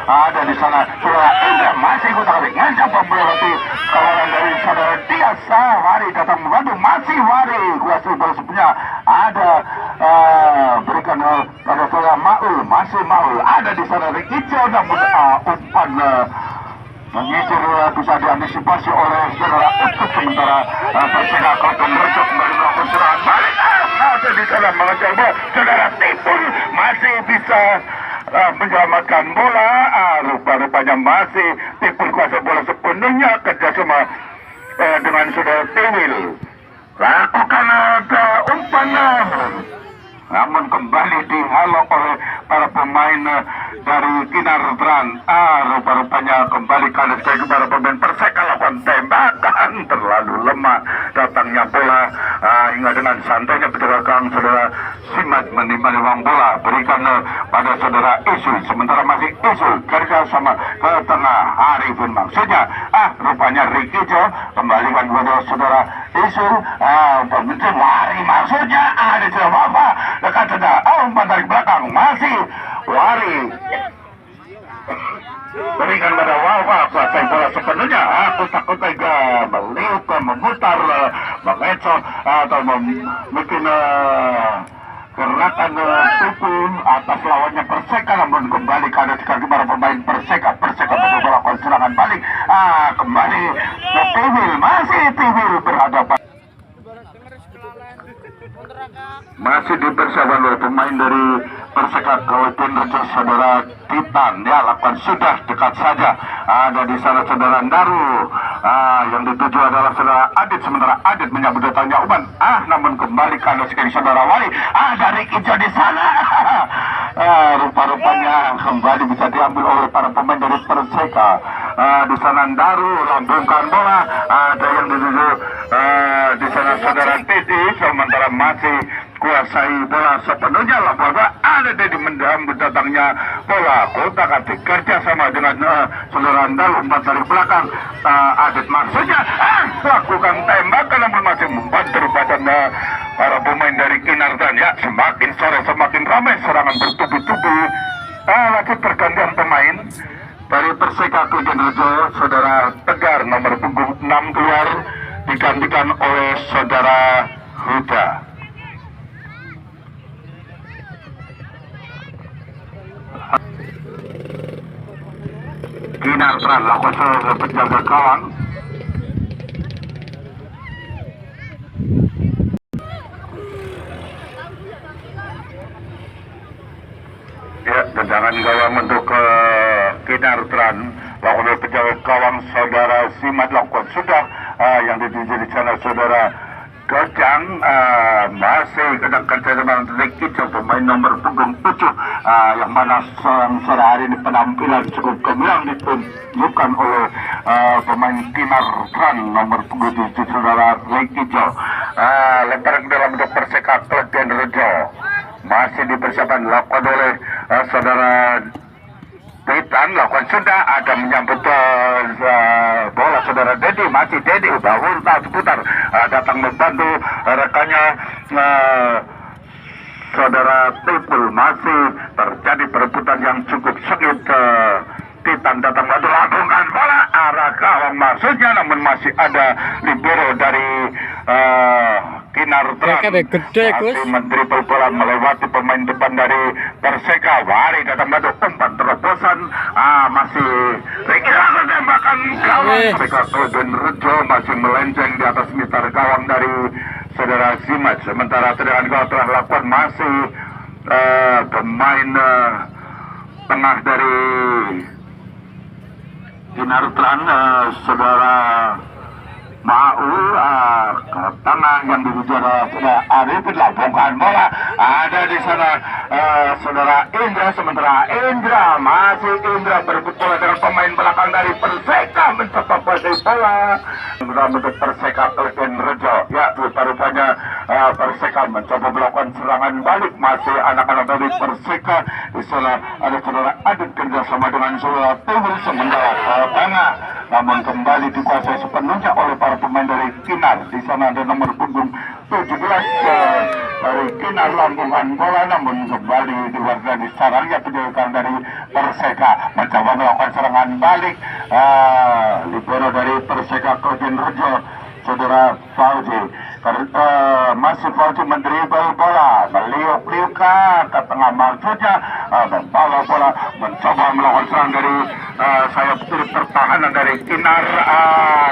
ada di sana saudara Indra masih ikut tarik ngancam melewati kawalan dari saudara Diasa. Wari datang membantu, masih Wari kuasa bola sebenarnya ada berikan pada saudara Maul, masih Maul ada di sana Rikico, namun umpan mengisir bisa diantisipasi oleh saudara Utut, sementara Perseka Klegen Rejo kembali melakukan serangan balik, ada di sana mencoba saudara Tipul masih bisa menyelamatkan bola, rupa-rupanya masih Tipul kuasa bola sepenuhnya kerjasama dengan saudara Tiwil lakukan umpan, namun kembali dihalau oleh para pemain dari Kinar Tran. Rupa-rupanya kembali kanan sekali para pemain Perseka lakukan tembakan, terlalu lemah datangnya bola, hingga dengan santainya belakang saudara Simat menimbali uang bola berikan pada saudara Isul, sementara masih Isul kerja sama ke tengah Arifin maksudnya, rupanya Rikijo kembalikan kepada saudara Isul, pemimpin Wari maksudnya, ada saudara Wafa dekat saja, umpan dari belakang masih Wari berikan pada Wawa kuasai bola sepenuhnya, takut tega meliuk memutar mengecot atau bikin gerakan tubuh atas lawannya Perseka, namun kembali ke kaki para pemain Perseka mencoba melakukan serangan balik, kembali ke Tiwil, masih Tiwil berhadapan masih dipersiapkan oleh pemain dari Perseka Klegen Rejo saudara Titan, ya lakukan sudah dekat saja, ada di sana saudara Daru, yang dituju adalah saudara Adit, sementara Adit menyambut datangnya Uman, namun kembali kanan sekali saudara Wali, dari Ijo di sana, rupa-rupanya kembali bisa diambil oleh para pemain dari Perseka, di sana Daru lambungkan bola, ada yang dituju di sana saudara Titi, sementara masih kuasai bola sepenuhnya lah bola, ada di mendambut datangnya bola kotak atik kerja sama dengan saudara Andal, umpan dari belakang, Adit maksudnya lakukan tembakan namun masih membantu badan para pemain dari Kinar dan ya semakin sore semakin ramai serangan bertubi-tubi, lagi pergantian pemain dari Perseka Klegen Rejo saudara Tegar nomor punggung 6 keluar digantikan oleh saudara Huda. Kinar Tran lakukan sebagai penjaga gawang, ya tendangan gawang untuk Kinar Tran lakukan oleh penjaga gawang saudara Simat lakukan sudah, yang dituju di sana saudara Gajang, masih kedangkan saya dengan Rikico pemain nomor punggung 7, yang mana sore hari ini penampilan cukup gemilang ditunjukkan oleh pemain Kinar Tran nomor punggung 7 saudara Rikico. Lemparan ke dalam untuk Perseka Klegen Rejo masih dipersiapkan lakukan oleh saudara Titan, lakukan sudah, ada menyambut bola saudara Dedi, masih Dedi bangun seputar, datang membantu rekannya saudara Tipul, masih terjadi perebutan yang cukup sengit, Titan datang membantu lambungkan bola arah gawang maksudnya, namun masih ada libero dari Kinar Tran masih mendribble bola melewati pemain depan dari Perseka. Wari datang membantu umpan terobosan, masih Ricky lakukan tembakan gawang Perseka Klegen Rejo masih melenceng di atas mitar gawang dari saudara Zimat. Sementara tendangan gol telah dilakukan masih pemain tengah dari Kinartran, saudara Maul ke tengah yang dituju saudara Arifin, lampungkan bola ada di sana saudara Indra. Sementara Indra berebut bola dengan pemain belakang dari Perseka, mencoba posisi bola untuk Perseka Kelvin Rejo. Ya, rupanya Perseka mencoba melakukan serangan balik, masih anak-anak dari Perseka. Di sana ada saudara Adit kerjasama dengan saudara Tuhul sementara ke tengah, namun kembali dikuasai sepenuhnya oleh para pemain dari Kinar. Di sana ada nomor punggung 17 dari Kinar, lambungan bola namun kembali diwarnai sarangnya penjagaan dari Perseka, mencoba melakukan serangan balik. Libero dari Perseka Kelvin Rejo, saudara Fauzi, masih Fauzi mendribel bola, meliuk-liuk ke tengah, maksudnya membawa bola, mencoba melakukan serangan dari sayap kiri pertahanan dari Kinar.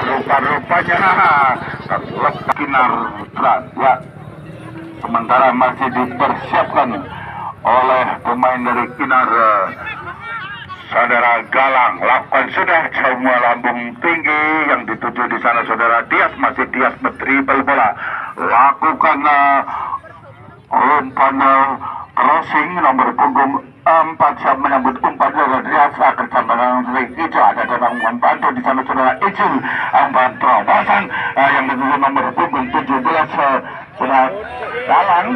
Rupa-rupanya terlepas Kinar Tran, ya. Sementara masih dipersiapkan oleh pemain dari Kinar, saudara Galang lakukan sudah semua lambung tinggi yang dituju di sana. Saudara Dias, masih Dias mendribel bola, lakukan umpan crossing, nomor punggung 4 siap menyambut umpan saudara Dias bersama dengan Ricky Jo. Ada datang membantu di sana saudara Ijul, umpan terobosan yang dituju nomor punggung 17 saudara Galang.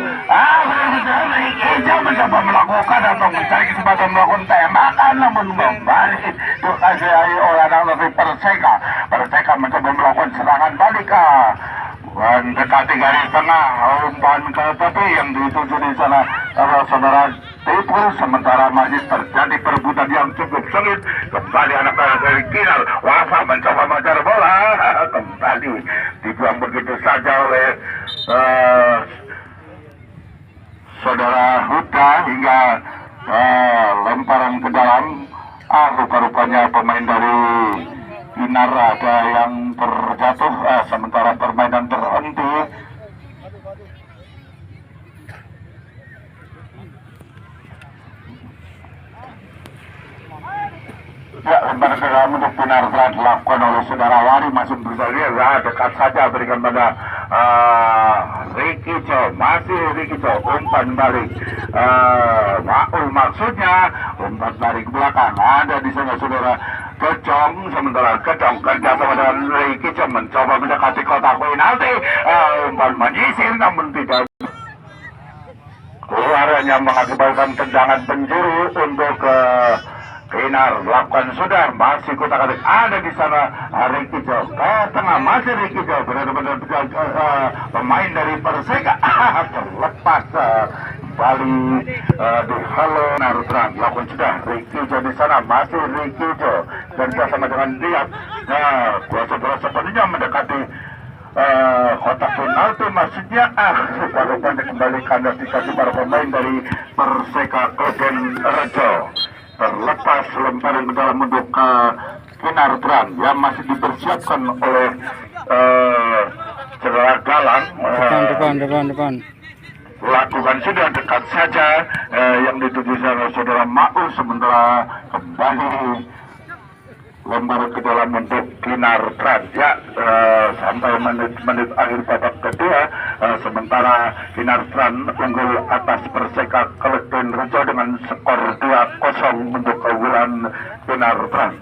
Ricky mencoba melakukan atau mencari kesempatan melakukan tembakan, namun kembali dikasih oleh anak dari Perseka. Perseka mencoba melakukan serangan balik mendekati garis tengah, umpan ke tepi yang dituju di sana saudara Tipu. Sementara masih terjadi perebutan yang cukup sengit. Kembali anak-anak dari Kinar, Wafa mencoba mengejar bola, kembali dibuang begitu saja oleh saudara Huda hingga lemparan ke dalam. Rupa-rupanya pemain dari Kinar ada yang terjatuh, sementara permainan terhenti. Ya, lemparan ke dalam untuk Kinar telah dilakukan oleh saudara Wari, masih berusaha dekat saja berikan pada Ricky Jo, masih Ricky Jo, umpan balik Maul, maksudnya umpan balik belakang. Ada di sana saudara Kecong, sementara Kecong kerja sama dengan Ricky Jo mencoba mendekati kotak penalti, umpan menyisir namun tidak keluarnya, mengakibatkan tendangan penjuru untuk Kinar. Lakukan sudah, masih kutak-atik ada di sana Ricky Jo ke tengah, masih Ricky Jo benar-benar pemain dari Perseka terlepas kembali di halo Narutran. Lakukan sudah Ricky Jo di sana, masih Ricky Jo dan bersama dengan dia kuasa-kuasa sepenuhnya mendekati kotak penalti, maksudnya rupanya kembali kandas dikasih para pemain dari Perseka Kelvin Rejo. Terlepas lemparan ke dalam untuk Kinar Tran yang masih dipersiapkan oleh saudara Galang. Depan. Lakukan sudah dekat saja yang dituju saudara Maul, sementara kembali lemparan ke dalam untuk Kinar Tran, ya. Sampai menit akhir babak kedua, sementara Kinar Tran unggul atas Perseka Kelvin Rejo dengan skor 2-0 untuk keunggulan Kinar Tran.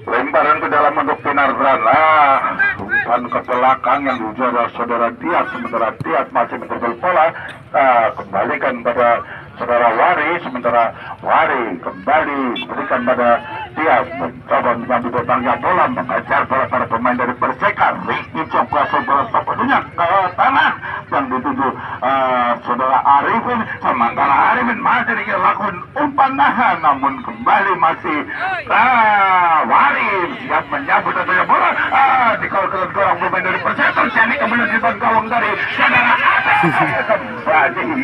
Lemparan ke dalam untuk Kinar Tran, umpan ke belakang yang diuji oleh saudara Dias, sementara Dias masih mendribel bola, kembalikan pada saudara Wari, sementara Wari kembali berikan pada Dias, mencoba mengambil datangnya bola, mengejar bola para pemain dari Perseka. Ricky coba bola sepenuhnya ke tanah yang dituju saudara Arifin, sementara Arifin masih dilakukan umpan nahan, namun kembali masih Wari siap menyambut datangnya bola, dikolokkan orang pemain dari Perseka, terjadi kemudian di depan gawang dari saudara Arifin, kembali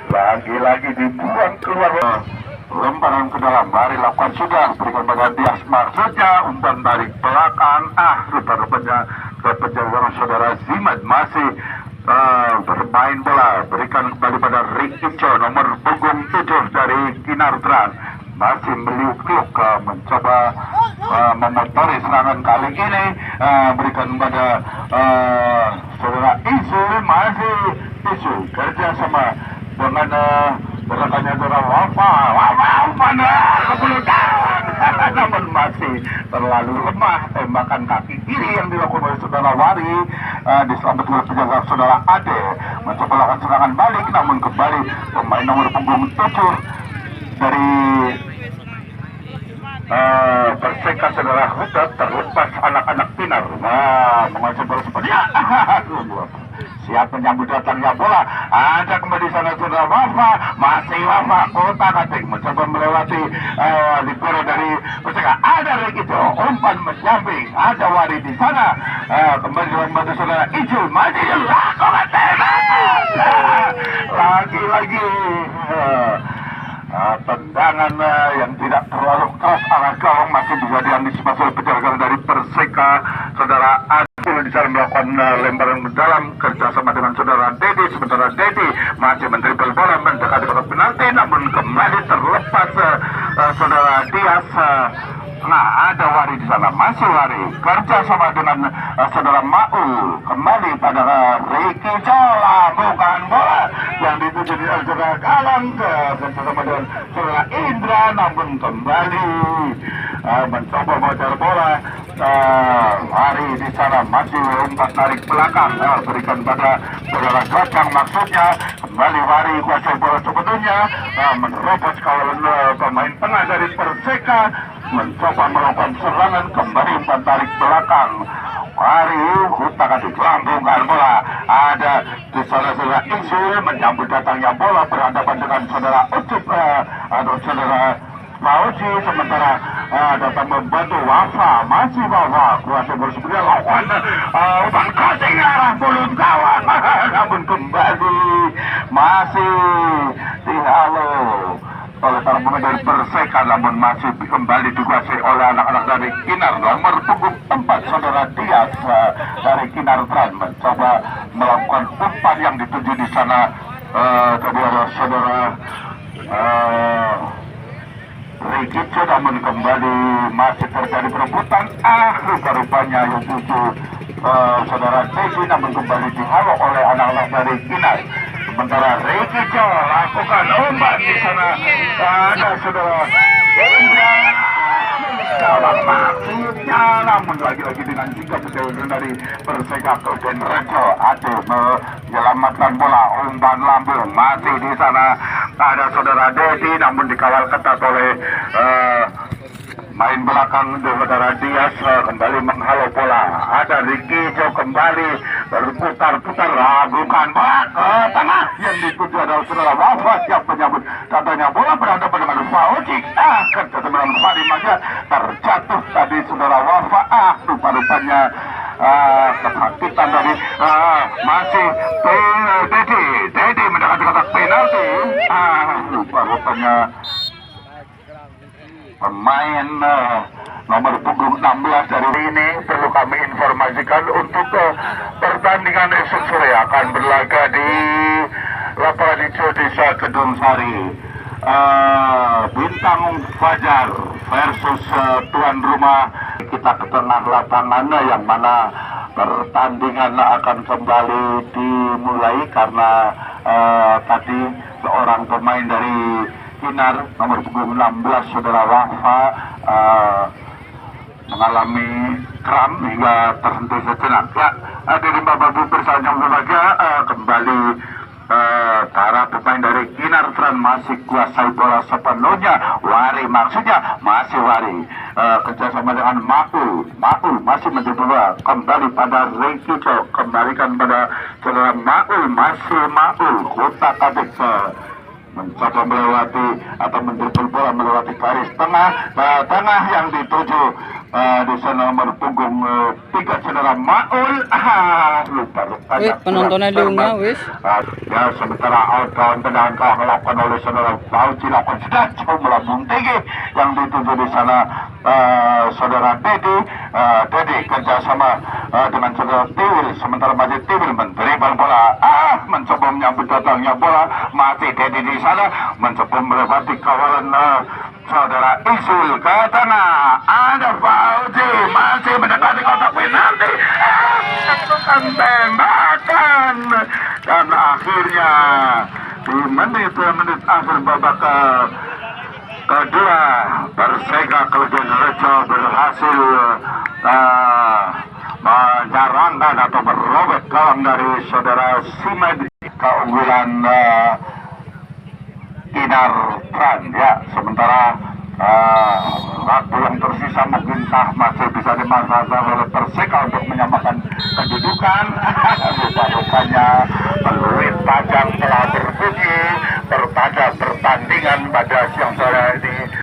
lagi-lagi dibuang keluar. Lemparan ke dalam, Bari lakukan sudah, berikan pada Dias, maksudnya umpan dari belakang, rupanya penjagaan saudara Zimad masih bermain bola, berikan kembali pada Rikico nomor punggung 7 dari Kinartran, masih meliuk-liuk mencoba memotori serangan kali ini, berikan pada saudara Isu, masih Isu kerja sama dengan gerakannya saudara Wafa mana kebelutan namun masih terlalu lemah. Tembakan kaki kiri yang dilakukan oleh saudara Wari diselamatkan oleh penjaga saudara Ade, mencoba lakukan serangan balik, namun kembali pemain nomor punggung 7 dari Perseka saudara Huda terlepas anak-anak Pinar. Menguasai bola seperti siap menyambut datangnya bola. Ada kembali sana saudara Wafa, masih Wafa kota kating mencoba melewati libero dari Perseka. Ada Rikico umpan menyamping, ada Wari di sana, kembali membantu saudara Ijul maju lagi-lagi tendangan yang tidak terlalu keras arah gawang masih bisa diantisipasi oleh penjaga dari Perseka saudara Adil di sana melakukan lemparan ke dalam kerjasama dengan saudara Dedi. Sementara Dedi masih mendribble bola mendekati kotak penalti, namun kembali terlepas saudara Dias. Nah, ada Wari di sana, masih Wari kerja sama dengan saudara Maul, kembali pada Ricky Cola, bukan bola yang dituju di saudara Galang kerja sama dengan saudara Indra, namun kembali mencoba bocor bola. Wari di sana masih umpat tarik belakang, berikan pada saudara Gacang, maksudnya kembali Wari kuasai bola sebetulnya, menerobos kawalan pemain tengah dari Perseka, mencoba melakukan serangan, kembali umpan tarik belakang. Wari Huta kasih lambungkan bola, ada di saudara Insul menyambut datangnya bola berhadapan dengan saudara Ucup atau saudara Pauci. Sementara datang membantu Wafa, masih Wafa kuasa bersedia lawan umpan kasih arah mulut kawan, namun kembali masih dihalau oleh para pemain dari Perseka, namun masih kembali dikuasai oleh anak-anak dari Kinar nomor punggung 4 saudara Dias dari Kinartran, mencoba melakukan umpan yang dituju di sana tadi adalah saudara Rikico, namun kembali masih terjadi perebutan. Rupa-rupanya yang tuju saudara Dedi, namun kembali dihalau oleh anak-anak dari Kinar. Sementara Rikico lakukan umpan di sana, ada saudara Indra dalam maksudnya, namun lagi-lagi dengan sikap keseluruhan dari Perseka Koden Rejo Ade menyelamatkan bola, umpan lambung masih di sana, ada saudara Dedi, namun dikawal ketat oleh main belakang saudara Dias, kembali menghalau bola. Ada Rikico kembali berputar-putar, bukan bola ke tengah yang dituju adalah saudara Wafa, siap menyambut katanya bola berhadapan dengan Fauci. Kerja dengan Fadi Maja terjatuh tadi saudara Wafa. Rupa-rupanya kesakitan dari masih Dedi mendekati kotak penalti. Rupa-rupanya pemain nomor punggung 16 dari ini perlu kami informasikan untuk pertandingan esok sore akan berlaga di lapangan hijau Desa Kedung Sari. Bintang Fajar versus tuan rumah. Kita ke tengah lapangan yang mana pertandingan akan kembali dimulai karena tadi seorang pemain dari Kinar nomor punggung 16 saudara Wafa mengalami kram hingga terhenti sejenak. Ya, dari Bapak Bu bersama saja kembali para pemain dari Kinartran masih kuasai bola sepenuhnya. Wari maksudnya masih Wari kerjasama dengan Maul masih menjadi bola kembali pada Rikico, kembalikan pada saudara Maul, masih Maul Kota Kadek mencoba melewati atau mendribble bola melewati garis tengah yang dituju di sana nomor punggung 3 saudara Maul. Lupa. Wih, penontonnya diunggah, wis. Ya, sementara outbound tendangan dilakukan oleh saudara Fauzi dilakukan sudah jauh melambung tinggi yang dituju di sana saudara Dedi kerjasama dengan saudara Tiwil, sementara masih Tiwil mendribal bola, mencoba menyambut datangnya bola, masih Dedi di sana mencoba melewati kawalan saudara Isul ke tengah, ada Fauzi masih mendekati kotak penalti, melakukan tembakan, dan akhirnya di menit akhir babak kedua Perseka Klejon Rejo berhasil menjarangkan atau merobek gawang dari saudara Simed, keunggulan Inar Pran. Ya, sementara waktu yang tersisa mungkin masih bisa dimanfaatkan oleh Perseka untuk menyamakan kedudukan. Rupa-rupanya peluit tajam telah berbunyi berpada pertandingan pada siang sore